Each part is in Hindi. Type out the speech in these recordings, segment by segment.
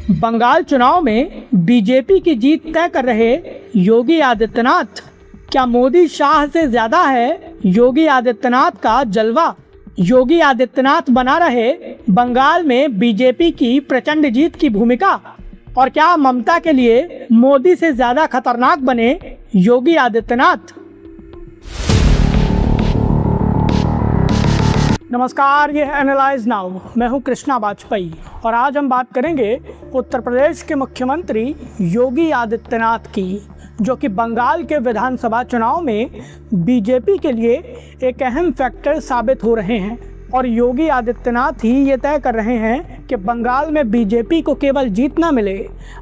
बंगाल चुनाव में बीजेपी की जीत तय कर रहे योगी आदित्यनाथ, क्या मोदी शाह से ज्यादा है योगी आदित्यनाथ का जलवा? योगी आदित्यनाथ बना रहे बंगाल में बीजेपी की प्रचंड जीत की भूमिका, और क्या ममता के लिए मोदी से ज्यादा खतरनाक बने योगी आदित्यनाथ? नमस्कार, ये है एनालाइज नाउ। मैं हूं कृष्णा वाजपेयी और आज हम बात करेंगे उत्तर प्रदेश के मुख्यमंत्री योगी आदित्यनाथ की, जो कि बंगाल के विधानसभा चुनाव में बीजेपी के लिए एक अहम फैक्टर साबित हो रहे हैं। और योगी आदित्यनाथ ही ये तय कर रहे हैं कि बंगाल में बीजेपी को केवल जीत न मिले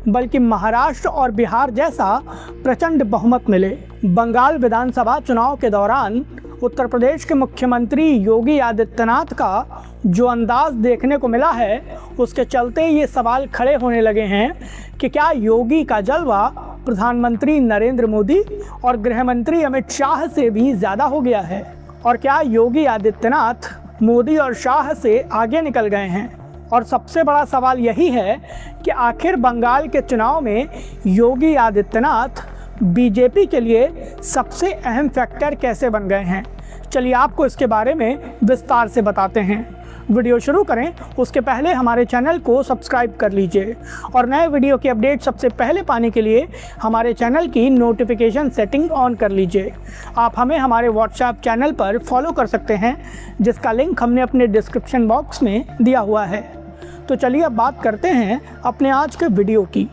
बल्कि महाराष्ट्र और बिहार जैसा प्रचंड बहुमत मिले। बंगाल विधानसभा चुनाव के दौरान उत्तर प्रदेश के मुख्यमंत्री योगी आदित्यनाथ का जो अंदाज देखने को मिला है, उसके चलते ये सवाल खड़े होने लगे हैं कि क्या योगी का जलवा प्रधानमंत्री नरेंद्र मोदी और गृह मंत्री अमित शाह से भी ज़्यादा हो गया है, और क्या योगी आदित्यनाथ मोदी और शाह से आगे निकल गए हैं। और सबसे बड़ा सवाल यही है कि आखिर बंगाल के चुनाव में योगी आदित्यनाथ बीजेपी के लिए सबसे अहम फैक्टर कैसे बन गए हैं। चलिए आपको इसके बारे में विस्तार से बताते हैं। वीडियो शुरू करें उसके पहले हमारे चैनल को सब्सक्राइब कर लीजिए और नए वीडियो की अपडेट सबसे पहले पाने के लिए हमारे चैनल की नोटिफिकेशन सेटिंग ऑन कर लीजिए। आप हमें हमारे व्हाट्सएप चैनल पर फॉलो कर सकते हैं, जिसका लिंक हमने अपने डिस्क्रिप्शन बॉक्स में दिया हुआ है। तो चलिए अब बात करते हैं अपने आज के वीडियो की।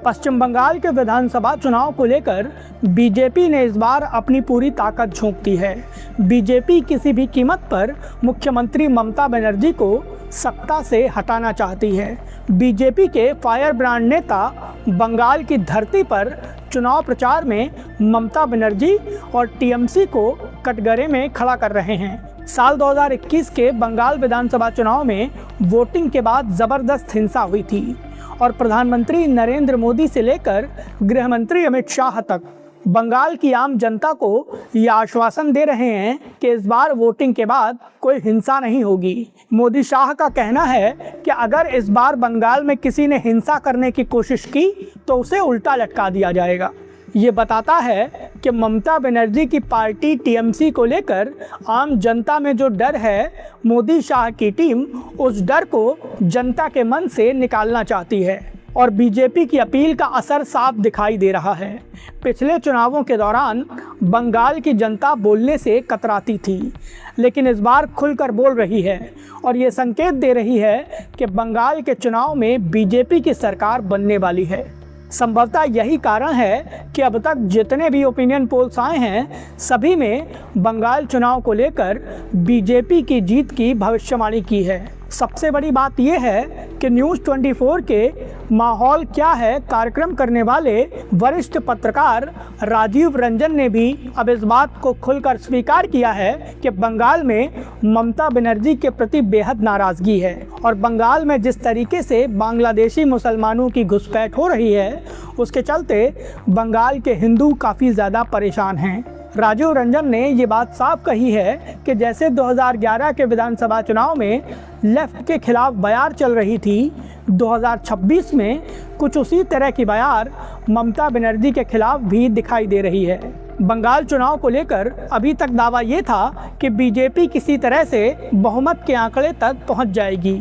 पश्चिम बंगाल के विधानसभा चुनाव को लेकर बीजेपी ने इस बार अपनी पूरी ताकत झोंक दी है। बीजेपी किसी भी कीमत पर मुख्यमंत्री ममता बनर्जी को सत्ता से हटाना चाहती है। बीजेपी के फायर ब्रांड नेता बंगाल की धरती पर चुनाव प्रचार में ममता बनर्जी और टीएमसी को कटघरे में खड़ा कर रहे हैं। साल 2021 के बंगाल विधानसभा चुनाव में वोटिंग के बाद ज़बरदस्त हिंसा हुई थी और प्रधानमंत्री नरेंद्र मोदी से लेकर गृह मंत्री अमित शाह तक बंगाल की आम जनता को यह आश्वासन दे रहे हैं कि इस बार वोटिंग के बाद कोई हिंसा नहीं होगी। मोदी शाह का कहना है कि अगर इस बार बंगाल में किसी ने हिंसा करने की कोशिश की तो उसे उल्टा लटका दिया जाएगा। ये बताता है कि ममता बनर्जी की पार्टी टीएमसी को लेकर आम जनता में जो डर है, मोदी शाह की टीम उस डर को जनता के मन से निकालना चाहती है और बीजेपी की अपील का असर साफ दिखाई दे रहा है। पिछले चुनावों के दौरान बंगाल की जनता बोलने से कतराती थी, लेकिन इस बार खुलकर बोल रही है और ये संकेत दे रही है कि बंगाल के चुनाव में बीजेपी की सरकार बनने वाली है। संभवतः यही कारण है कि अब तक जितने भी ओपिनियन पोल्स आए हैं, सभी में बंगाल चुनाव को लेकर बीजेपी की जीत की भविष्यवाणी की है। सबसे बड़ी बात यह है कि न्यूज़ 24 के माहौल क्या है कार्यक्रम करने वाले वरिष्ठ पत्रकार राजीव रंजन ने भी अब इस बात को खुलकर स्वीकार किया है कि बंगाल में ममता बनर्जी के प्रति बेहद नाराज़गी है और बंगाल में जिस तरीके से बांग्लादेशी मुसलमानों की घुसपैठ हो रही है, उसके चलते बंगाल के हिंदू काफ़ी ज़्यादा परेशान हैं। राजीव रंजन ने ये बात साफ कही है कि जैसे 2011 के विधानसभा चुनाव में लेफ्ट के खिलाफ बयार चल रही थी, 2026 में कुछ उसी तरह की बयार ममता बनर्जी के खिलाफ भी दिखाई दे रही है। बंगाल चुनाव को लेकर अभी तक दावा ये था कि बीजेपी किसी तरह से बहुमत के आंकड़े तक पहुंच जाएगी,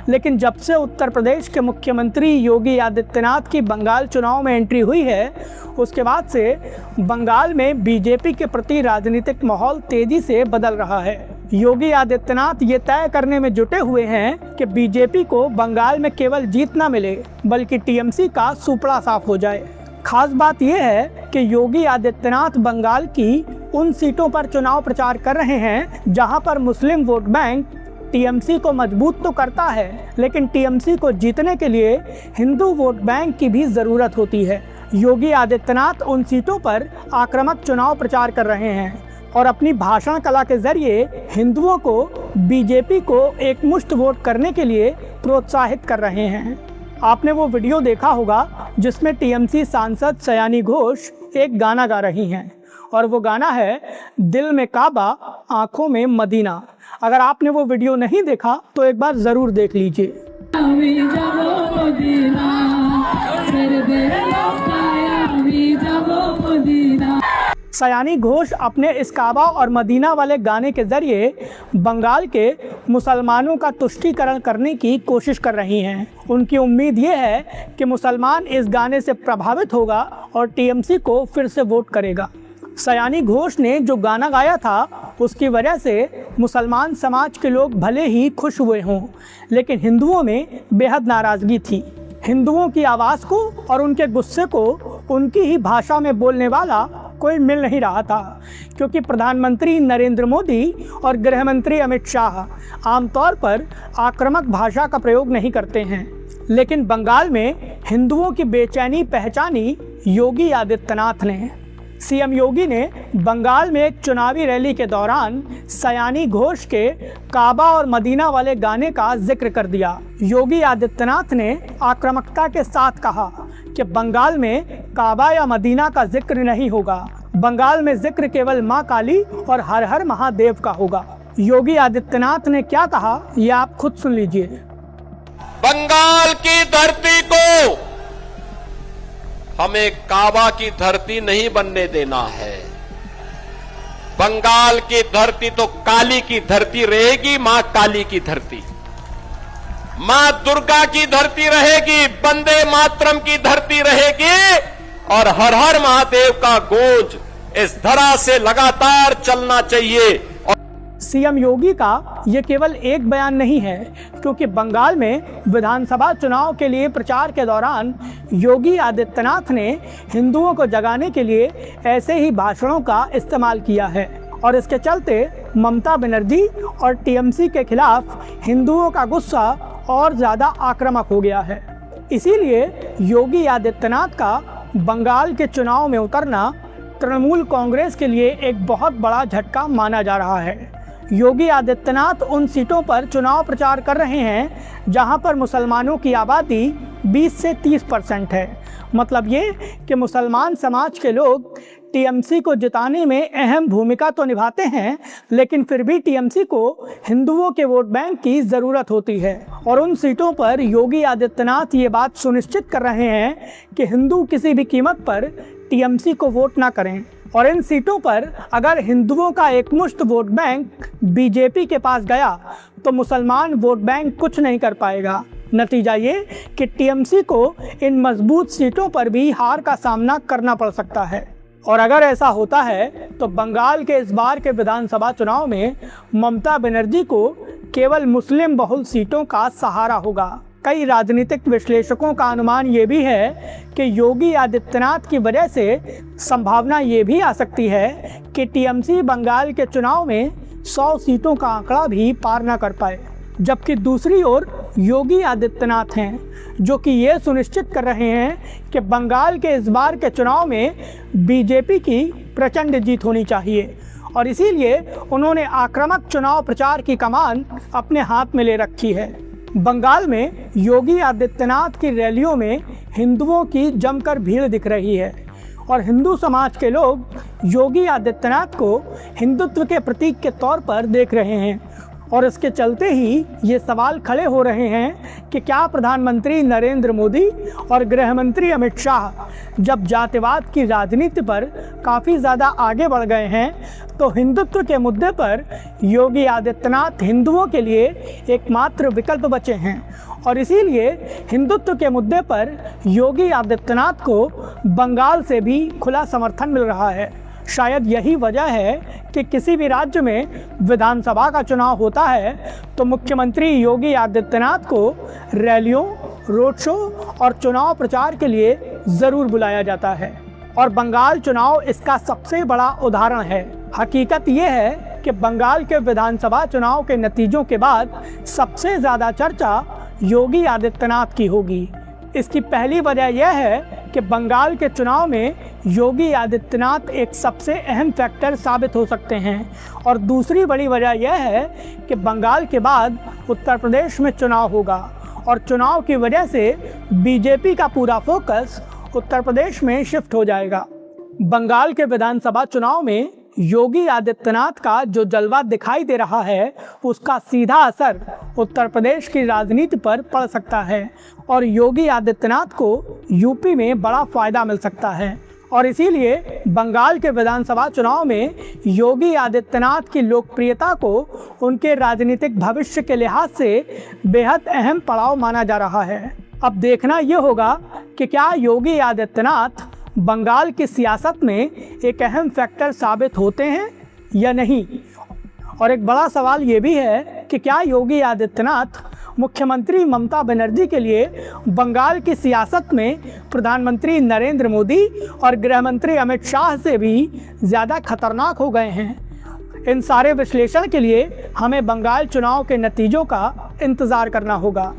लेकिन जब से उत्तर प्रदेश के मुख्यमंत्री योगी आदित्यनाथ की बंगाल चुनाव में एंट्री हुई है, उसके बाद से बंगाल में बीजेपी के प्रति राजनीतिक माहौल तेजी से बदल रहा है। योगी आदित्यनाथ ये तय करने में जुटे हुए हैं कि बीजेपी को बंगाल में केवल जीत न मिले बल्कि टीएमसी का सुपड़ा साफ हो जाए। खास बात यह है कि योगी आदित्यनाथ बंगाल की उन सीटों पर चुनाव प्रचार कर रहे हैं जहां पर मुस्लिम वोट बैंक टीएमसी को मजबूत तो करता है, लेकिन टीएमसी को जीतने के लिए हिंदू वोट बैंक की भी ज़रूरत होती है। योगी आदित्यनाथ उन सीटों पर आक्रामक चुनाव प्रचार कर रहे हैं और अपनी भाषण कला के जरिए हिंदुओं को बीजेपी को एकमुश्त वोट करने के लिए प्रोत्साहित कर रहे हैं। आपने वो वीडियो देखा होगा जिसमें टीएमसी सांसद सयानी घोष एक गाना गा रही हैं और वो गाना है दिल में काबा आंखों में मदीना। अगर आपने वो वीडियो नहीं देखा तो एक बार ज़रूर देख लीजिए। पुदीना, फिर दिल लौटाया भी जब पुदीना। सयानी घोष अपने इस काबा और मदीना वाले गाने के ज़रिए बंगाल के मुसलमानों का तुष्टीकरण करने की कोशिश कर रही हैं। उनकी उम्मीद ये है कि मुसलमान इस गाने से प्रभावित होगा और टीएमसी को फिर से वोट करेगा। सयानी घोष ने जो गाना गाया था उसकी वजह से मुसलमान समाज के लोग भले ही खुश हुए हों, लेकिन हिंदुओं में बेहद नाराज़गी थी। हिंदुओं की आवाज़ को और उनके गुस्से को उनकी ही भाषा में बोलने वाला कोई मिल नहीं रहा था, क्योंकि प्रधानमंत्री नरेंद्र मोदी और गृह मंत्री अमित शाह आमतौर पर आक्रामक भाषा का प्रयोग नहीं करते हैं। लेकिन बंगाल में हिंदुओं की बेचैनी पहचानी योगी आदित्यनाथ ने। सीएम योगी ने बंगाल में एक चुनावी रैली के दौरान सयानी घोष के काबा और मदीना वाले गाने का जिक्र कर दिया। योगी आदित्यनाथ ने आक्रामकता के साथ कहा कि बंगाल में काबा या मदीना का जिक्र नहीं होगा, बंगाल में जिक्र केवल मां काली और हर हर महादेव का होगा। योगी आदित्यनाथ ने क्या कहा, ये आप खुद सुन लीजिए। बंगाल की धरती को हमें काबा की धरती नहीं बनने देना है। बंगाल की धरती तो काली की धरती रहेगी, मां काली की धरती, मां दुर्गा की धरती रहेगी, वंदे मातरम की धरती रहेगी और हर हर महादेव का गूंज इस धरा से लगातार चलना चाहिए। सीएम योगी का ये केवल एक बयान नहीं है, क्योंकि बंगाल में विधानसभा चुनाव के लिए प्रचार के दौरान योगी आदित्यनाथ ने हिंदुओं को जगाने के लिए ऐसे ही भाषणों का इस्तेमाल किया है और इसके चलते ममता बनर्जी और टीएमसी के खिलाफ हिंदुओं का गुस्सा और ज़्यादा आक्रामक हो गया है। इसीलिए योगी आदित्यनाथ का बंगाल के चुनाव में उतरना तृणमूल कांग्रेस के लिए एक बहुत बड़ा झटका माना जा रहा है। योगी आदित्यनाथ उन सीटों पर चुनाव प्रचार कर रहे हैं जहां पर मुसलमानों की आबादी 20 से 30% है। मतलब ये कि मुसलमान समाज के लोग टीएमसी को जिताने में अहम भूमिका तो निभाते हैं, लेकिन फिर भी टीएमसी को हिंदुओं के वोट बैंक की ज़रूरत होती है। और उन सीटों पर योगी आदित्यनाथ ये बात सुनिश्चित कर रहे हैं कि हिंदू किसी भी कीमत पर टीएमसी को वोट ना करें। और इन सीटों पर अगर हिंदुओं का एकमुश्त वोट बैंक बीजेपी के पास गया तो मुसलमान वोट बैंक कुछ नहीं कर पाएगा। नतीजा ये कि टीएमसी को इन मजबूत सीटों पर भी हार का सामना करना पड़ सकता है। और अगर ऐसा होता है तो बंगाल के इस बार के विधानसभा चुनाव में ममता बनर्जी को केवल मुस्लिम बहुल सीटों का सहारा होगा। कई राजनीतिक विश्लेषकों का अनुमान ये भी है कि योगी आदित्यनाथ की वजह से संभावना ये भी आ सकती है कि टीएमसी बंगाल के चुनाव में 100 सीटों का आंकड़ा भी पार ना कर पाए। जबकि दूसरी ओर योगी आदित्यनाथ हैं जो कि ये सुनिश्चित कर रहे हैं कि बंगाल के इस बार के चुनाव में बीजेपी की प्रचंड जीत होनी चाहिए और इसीलिए उन्होंने आक्रामक चुनाव प्रचार की कमान अपने हाथ में ले रखी है। बंगाल में योगी आदित्यनाथ की रैलियों में हिंदुओं की जमकर भीड़ दिख रही है और हिंदू समाज के लोग योगी आदित्यनाथ को हिंदुत्व के प्रतीक के तौर पर देख रहे हैं और इसके चलते ही ये सवाल खड़े हो रहे हैं कि क्या प्रधानमंत्री नरेंद्र मोदी और गृह मंत्री अमित शाह जब जातिवाद की राजनीति पर काफ़ी ज़्यादा आगे बढ़ गए हैं तो हिंदुत्व के मुद्दे पर योगी आदित्यनाथ हिंदुओं के लिए एकमात्र विकल्प बचे हैं और इसीलिए हिंदुत्व के मुद्दे पर योगी आदित्यनाथ को बंगाल से भी खुला समर्थन मिल रहा है। शायद यही वजह है कि किसी भी राज्य में विधानसभा का चुनाव होता है तो मुख्यमंत्री योगी आदित्यनाथ को रैलियों, रोड शो और चुनाव प्रचार के लिए ज़रूर बुलाया जाता है और बंगाल चुनाव इसका सबसे बड़ा उदाहरण है। हकीकत ये है कि बंगाल के विधानसभा चुनाव के नतीजों के बाद सबसे ज़्यादा चर्चा योगी आदित्यनाथ की होगी। इसकी पहली वजह यह है कि बंगाल के चुनाव में योगी आदित्यनाथ एक सबसे अहम फैक्टर साबित हो सकते हैं और दूसरी बड़ी वजह यह है कि बंगाल के बाद उत्तर प्रदेश में चुनाव होगा और चुनाव की वजह से बीजेपी का पूरा फोकस उत्तर प्रदेश में शिफ्ट हो जाएगा। बंगाल के विधानसभा चुनाव में योगी आदित्यनाथ का जो जलवा दिखाई दे रहा है उसका सीधा असर उत्तर प्रदेश की राजनीति पर पड़ सकता है और योगी आदित्यनाथ को यूपी में बड़ा फायदा मिल सकता है। और इसीलिए बंगाल के विधानसभा चुनाव में योगी आदित्यनाथ की लोकप्रियता को उनके राजनीतिक भविष्य के लिहाज से बेहद अहम पड़ाव माना जा रहा है। अब देखना ये होगा कि क्या योगी आदित्यनाथ बंगाल की सियासत में एक अहम फैक्टर साबित होते हैं या नहीं। और एक बड़ा सवाल ये भी है कि क्या योगी आदित्यनाथ मुख्यमंत्री ममता बनर्जी के लिए बंगाल की सियासत में प्रधानमंत्री नरेंद्र मोदी और गृह मंत्री अमित शाह से भी ज़्यादा खतरनाक हो गए हैं। इन सारे विश्लेषण के लिए हमें बंगाल चुनाव के नतीजों का इंतज़ार करना होगा।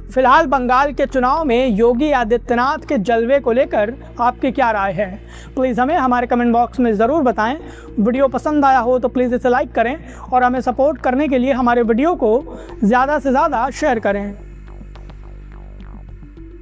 फिलहाल बंगाल के चुनाव में योगी आदित्यनाथ के जलवे को लेकर आपकी क्या राय है, प्लीज़ हमें हमारे कमेंट बॉक्स में ज़रूर बताएं। वीडियो पसंद आया हो तो प्लीज़ इसे लाइक करें और हमें सपोर्ट करने के लिए हमारे वीडियो को ज़्यादा से ज़्यादा शेयर करें।